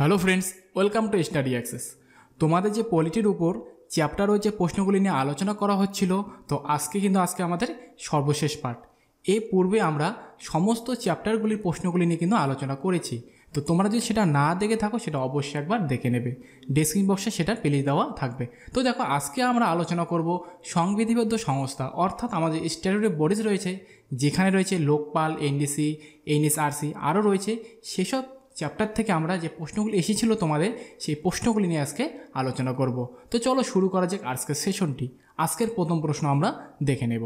Hello friends, welcome to study access. তোমাদের যে পলিটির উপর চ্যাপ্টার রয়েছে প্রশ্নগুলি নিয়ে আলোচনা করা হচ্ছিল, তো আজকে আমাদের সর্বশেষ পার্ট। এর পূর্বে আমরা সমস্ত চ্যাপ্টারগুলির প্রশ্নগুলি নিয়ে কিন্তু আলোচনা করেছি। তো তোমরা যদি সেটা না দেখে থাকো সেটা অবশ্যই একবার দেখে নেবে, ডেসক্রিপশন বক্সে সেটার প্লেলিস্ট দেওয়া থাকবে। তো দেখো, আজকে আমরা আলোচনা করব সংবিধিবদ্ধ সংস্থা, অর্থাৎ আমাদের স্ট্যাটুটরি বডিজ রয়েছে, যেখানে রয়েছে লোকপাল, এনডিসি, এনএসআরসি আরও রয়েছে। সেসব চ্যাপ্টার থেকে আমরা যে প্রশ্নগুলি এসেছিল তোমাদের, সেই প্রশ্নগুলি নিয়ে আজকে আলোচনা করব। তো চলো শুরু করা যাক আজকের সেশনটি। আজকের প্রথম প্রশ্ন আমরা দেখে নেব।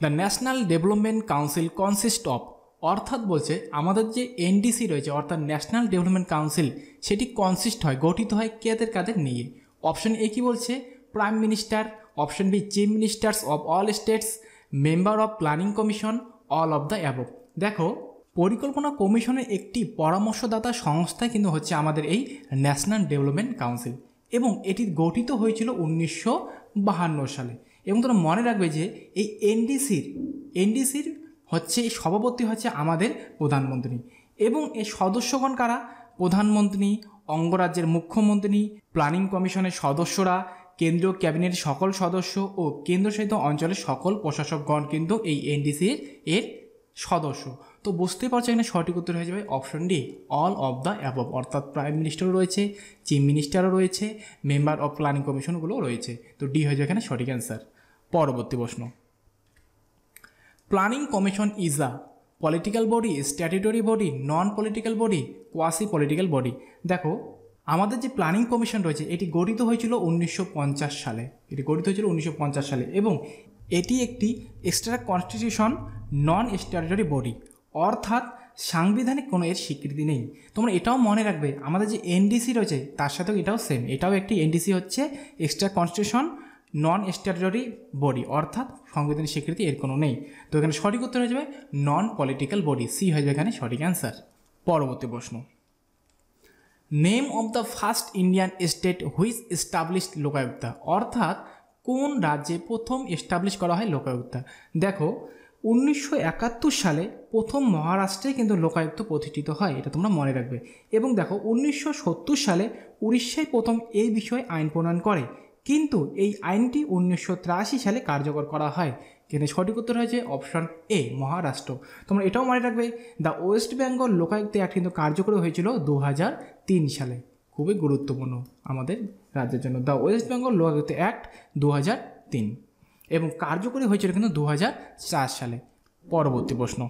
The national development council consist of, অর্থাৎ বলছে আমাদের যে এনডিসি রয়েছে অর্থাৎ ন্যাশনাল ডেভেলপমেন্ট কাউন্সিল, সেটি কনসিস্ট হয়, গঠিত হয় কাদের নিয়ে। অপশন এ কি বলছে? Prime minister. Option B chief ministers of all states, member of planning commission, all of the above. দেখো, পরিকল্পনা কমিশনের একটি পরামর্শদাতা সংস্থা কিন্তু হচ্ছে আমাদের এই ন্যাশনাল ডেভেলপমেন্ট কাউন্সিল, এবং এটি গঠিত হয়েছিল 1952 সালে। এবং তোমরা মনে রাখবে যে এই এনডিসির হচ্ছে এই সভাপতি হচ্ছে আমাদের প্রধানমন্ত্রী, এবং এই সদস্যগণ কারা? প্রধানমন্ত্রী, অঙ্গরাজ্যের মুখ্যমন্ত্রী, প্ল্যানিং কমিশনের সদস্যরা, কেন্দ্রীয় ক্যাবিনেটের সকল সদস্য ও কেন্দ্রশাসিত অঞ্চলের সকল প্রশাসকগণ কিন্তু এই এনডিসির এর সদস্য। তো বুঝতে পারছো এখানে সঠিক উত্তর হয়ে যাবে option D, all of the above, অর্থাৎ প্রাইম মিনিস্টারও রয়েছে, চিফ মিনিস্টারও রয়েছে, মেম্বার অফ প্ল্যানিং কমিশনগুলোও রয়েছে। তো ডি হয়ে যাবে এখানে সঠিক অ্যান্সার। পরবর্তী প্রশ্ন, planning commission is a political body, statutory body, non political body, quasi political body. দেখো, আমাদের যে প্ল্যানিং কমিশন রয়েছে এটি গঠিত হয়েছিল 1950 সালে, এবং এটি একটি এক্সট্রা কনস্টিটিউশন নন স্ট্যাটুটরি বডি, অর্থাৎ সাংবিধানিক কোনো এর স্বীকৃতি নেই। তোমরা এটাও মনে রাখবে, আমাদের যে এনডিসি রয়েছে তার সাথেও এটাও সেম, এটাও একটি এনডিসি হচ্ছে এক্সট্রা কনস্টিটিউশন নন স্ট্যাটুটরি বডি, অর্থাৎ সাংবিধানিক স্বীকৃতি এর কোনো নেই। তো এখানে সঠিক উত্তর হয়ে যাবে নন পলিটিক্যাল বডি, সি হয়ে যাবে এখানে সঠিক অ্যান্সার। পরবর্তী প্রশ্ন, name of the first Indian state which established Lokayukta, অর্থাৎ কোন রাজ্যে প্রথম এস্টাবলিশ করা হয় লোকায়ুক্তা। দেখো, 1971 সালে প্রথম মহারাষ্ট্রে কিন্তু লোকায়ুক্ত প্রতিষ্ঠিত হয়, এটা তোমরা মনে রাখবে। এবং দেখো, 1970 সালে উড়িষ্যায় প্রথম এই বিষয়ে আইন প্রণয়ন করে, কিন্তু এই আইনটি 1983 সালে কার্যকর করা হয়। কিন্তু সঠিক উত্তর হয়েছে অপশন এ, মহারাষ্ট্র। তোমরা এটাও মনে রাখবে, the West Bengal Lokayukta act কিন্তু কার্যকরী হয়েছিল 2003 সালে, খুবই গুরুত্বপূর্ণ আমাদের রাজ্যের জন্য। The West Bengal Lokayukta act 2003, এবং কার্যকরী হয়েছিল কিন্তু 2004 সালে। পরবর্তী প্রশ্ন,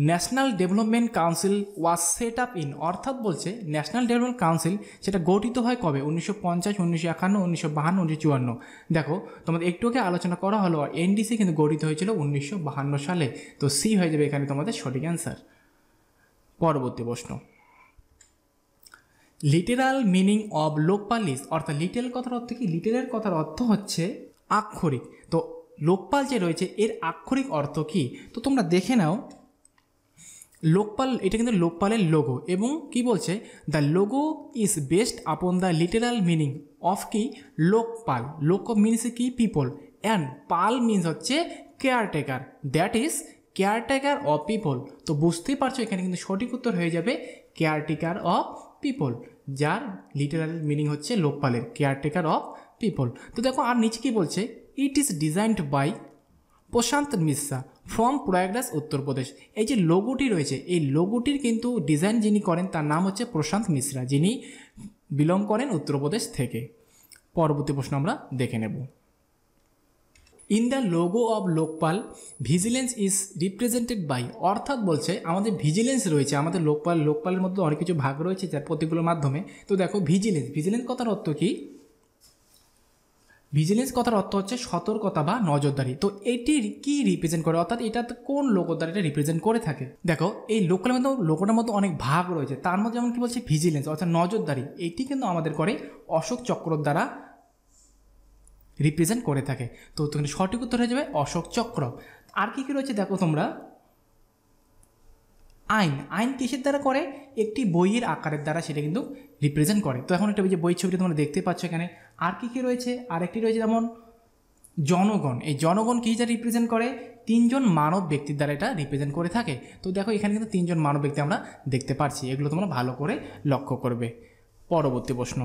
national development council was set up in, অর্থাৎ বলছে ন্যাশনাল ডেভেলপমেন্ট কাউন্সিল সেটা গঠিত হয় কবে? 1950, 1951, 1952, 1954। দেখো, তোমাদের একটু আগে আলোচনা করা হলো এনডিসি কিন্তু গঠিত হয়েছিল 1952 সালে। তো সি হয়ে যাবে এখানে তোমাদের সঠিক অ্যান্সার। পরবর্তী প্রশ্ন, লিটেরাল মিনিং অব লোকপাল ইজ, অর্থাৎ লিটেরাল কথার অর্থ কি? লিটেরাল কথার অর্থ হচ্ছে আক্ষরিক। তো লোকপাল যে রয়েছে এর আক্ষরিক অর্থ কি? তো তোমরা দেখে নাও, লোকপাল এটা কিন্তু লোকপালের লোগো, এবং কি বলছে? The logo is based upon the literal meaning of কি? লোকপাল। লোক মিনস কি? পিপল, অ্যান্ড পাল মিনস হচ্ছে caretaker, that is caretaker of people. তো বুঝতেই পারছো এখানে কিন্তু সঠিক উত্তর হয়ে যাবে কেয়ারটেকার অফ পিপল, যার লিটেরাল মিনিং হচ্ছে লোকপালের কেয়ারটেকার অফ পিপল। তো দেখো, আর নিচে কি বলছে? It is designed by Prashant Mishra from Prayagraj, Uttar Pradesh. এই যে লোগোটি রয়েছে, এই লোগোটির কিন্তু ডিজাইন যিনি করেন তার নাম হচ্ছে প্রশান্ত মিশ্রা, যিনি বিলং করেন উত্তরপ্রদেশ থেকে। পরবর্তী প্রশ্ন আমরা দেখে নেব। In the logo of Lokpal vigilance is represented by, অর্থাৎ বলছে আমাদের ভিজিলেন্স রয়েছে, আমাদের লোকপালের মধ্যে অনেক কিছু ভাগ রয়েছে যার প্রতীকগুলোর মাধ্যমে। তো দেখো, ভিজিলেন্স কথার অর্থ কি? ভিজিলেন্স কথার অর্থ হচ্ছে সতর্কতা বা নজরদারি। তো এটির কি রিপ্রেজেন্ট করে, অর্থাৎ এটা কোন লোকোদ্বার এটা রিপ্রেজেন্ট করে থাকে? দেখো, এই লোকটার মধ্যে অনেক ভাগ রয়েছে, তার মধ্যে যেমন কি বলছে ভিজিলেন্স অর্থাৎ নজরদারি, এটি কিন্তু আমাদের করে অশোক চক্রর দ্বারা রিপ্রেজেন্ট করে থাকে। তো তুমি সঠিক উত্তর হয়ে যাবে অশোক চক্র। আর কি কি রয়েছে দেখো তোমরা, আইন কিসের দ্বারা করে? একটি বইয়ের আকারের দ্বারা সেটা কিন্তু রিপ্রেজেন্ট করে। তো এখন একটা যে বই ছবিটা তোমরা দেখতে পাচ্ছ এখানে। আর কি কি রয়েছে? আরেকটি রয়েছে যেমন জনগণ, এই জনগণ কি যা রিপ্রেজেন্ট করে? তিনজন মানব ব্যক্তির দ্বারা এটা রিপ্রেজেন্ট করে থাকে। তো দেখো এখানে কিন্তু তিনজন মানব ব্যক্তি আমরা দেখতে পাচ্ছি, এগুলো তোমরা ভালো করে লক্ষ্য করবে। পরবর্তী প্রশ্ন,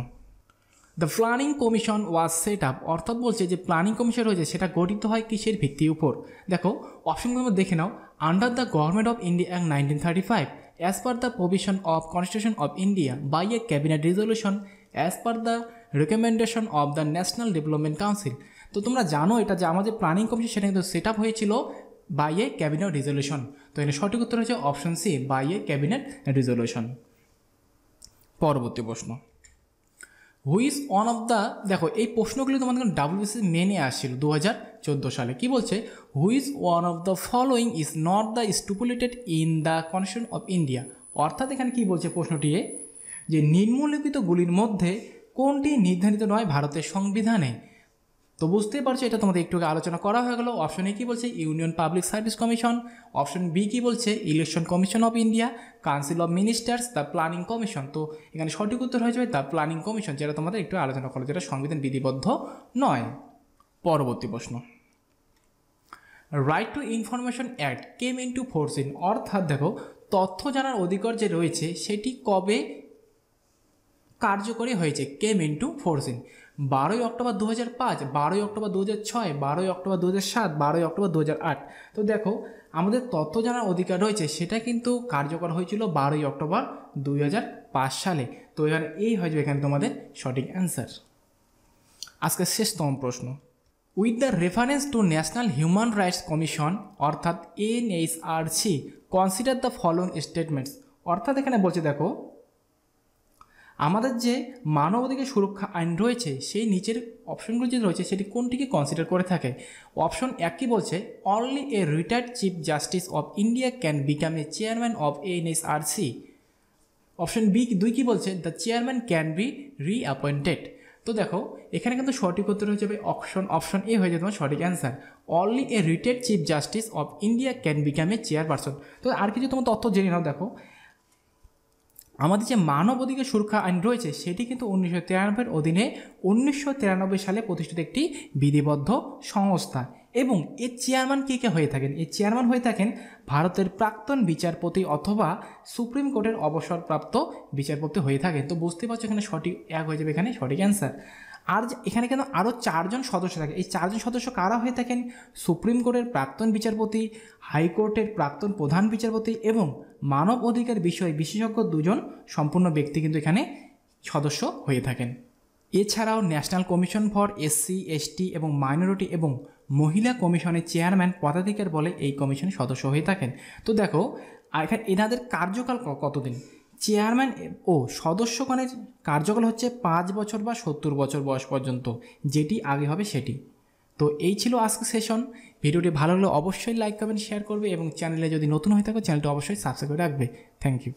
the planning commission was set up, অর্থাৎ বলছে যে প্ল্যানিং কমিশন রয়েছে সেটা গঠিত হয় কিসের ভিত্তির উপর? দেখো অপশনগুলো দেখে নাও। Under the government of India act 1935, as per the provision of constitution of India, by a cabinet resolution, as per the recommendation of the national development council. তো তোমরা জানো এটা যে আমাদের প্ল্যানিং কমিশন সেটা কিন্তু সেট আপ হয়েছিল by a cabinet resolution. তো এখানে সঠিক উত্তর হচ্ছে option C, by a cabinet resolution. পরবর্তী প্রশ্ন, হুইজ ওয়ান অফ দ্য, দেখো এই প্রশ্নগুলি তোমাদের ডাব্লিউবিসি মেনে আসছিল 2014 সালে। কি বলছে? Which one of the following is not the stipulated in the constitution of India, অর্থাৎ এখানে কি বলছে প্রশ্নটি, যে নিম্নলিখিতগুলির মধ্যে কোনটি নির্ধারিত নয় ভারতের সংবিধানে? তো বুঝতেই পারছো এটা তোমাদের একটু আলোচনা করা হয়ে গেল। অপশন এ কী বলছে? Union public service commission. Option B কী বলছে? Election commission of India, council of ministers, the planning commission. তো এখানে সঠিক উত্তর হয়ে যাবে দ্য প্ল্যানিং কমিশন, যেটা তোমাদের একটু আলোচনা করো, যেটা সংবিধান বিধিবদ্ধ নয়। পরবর্তী প্রশ্ন, right two information act came into force in, অর্থাৎ দেখো তথ্য জানার অধিকার যে রয়েছে সেটি কবে কার্যকরী হয়েছে? কেম ইনটু ফোর্স ইন 12ই অক্টোবর 2005, 12ই অক্টোবর 2006, 12ই অক্টোবর 2007, 12ই অক্টোবর 2008। তো দেখো আমাদের তথ্য জানার অধিকার রয়েছে সেটা কিন্তু কার্যকর হয়েছিল 12ই অক্টোবর 2005 সালে। তো এখানে এই হয়ে যাবে এখানে তোমাদের সঠিক অ্যান্সার। আজকে শেষতম প্রশ্ন, with the reference to national human rights commission, অর্থাৎ NHRC, consider the following statements, অর্থাৎ এখানে বলছে দেখো আমাদের যে মানবাধিকার সুরক্ষা আইন রয়েছে সেই নিচের অপশনগুলো যে রয়েছে সেটি কোনটিকে কনসিডার করে থাকে? অপশন এক কি বলছে? Only a retired chief justice of India can become a chairman of NHRC. Option B দুই কি বলছে? The chairman can be reappointed. তো দেখো এখানে কিন্তু সঠিক উত্তর হয়ে যাবে অপশন এ হয়ে যাবে তোমার সঠিক answer. Only a retired chief justice of India can become A chairperson. তো আর কিছু তোমার তথ্য জেনে নাও। দেখো আমাদের যে মানব অধিকার সুরক্ষা আইন রয়েছে সেটি কিন্তু 1993-এর অধীনে 1993 সালে প্রতিষ্ঠিত একটি বিধিবদ্ধ সংস্থা, এবং এর চেয়ারম্যান কে কে হয়ে থাকেন? এর চেয়ারম্যান হয়ে থাকেন ভারতের প্রাক্তন বিচারপতি অথবা সুপ্রিম কোর্টের অবসরপ্রাপ্ত বিচারপতি হয়ে থাকেন। তো বুঝতে পারছো এখানে সঠিক এক হয়ে যাবে এখানে সঠিক অ্যান্সার। আর এখানে কেন আরও 4 জন সদস্য থাকে? এই 4 জন সদস্য কারা হয়ে থাকেন? সুপ্রিম কোর্টের প্রাক্তন বিচারপতি, হাইকোর্টের প্রাক্তন প্রধান বিচারপতি এবং মানব অধিকার বিষয়ে বিশেষজ্ঞ 2 জন সম্পূর্ণ ব্যক্তি কিন্তু এখানে সদস্য হয়ে থাকেন। এছাড়াও national commission for SC, ST এবং মাইনরিটি এবং মহিলা কমিশনের চেয়ারম্যান পদাধিকার বলে এই কমিশনের সদস্য হয়ে থাকেন। তো দেখো এখানে এনাদের কার্যকাল কতদিন? চেয়ারম্যান ও সদস্যগণের কার্যকাল হচ্ছে 5 বছর বা 70 বছর বয়স পর্যন্ত, যেটি আগে হবে সেটি। তো এই ছিল আজকের সেশন। ভিডিওটি ভালো হলে অবশ্যই লাইক কমেন্ট শেয়ার করবে এবং চ্যানেলে যদি নতুন হয়ে থাকো চ্যানেলটি অবশ্যই সাবস্ক্রাইব করে রাখবে। Thank you.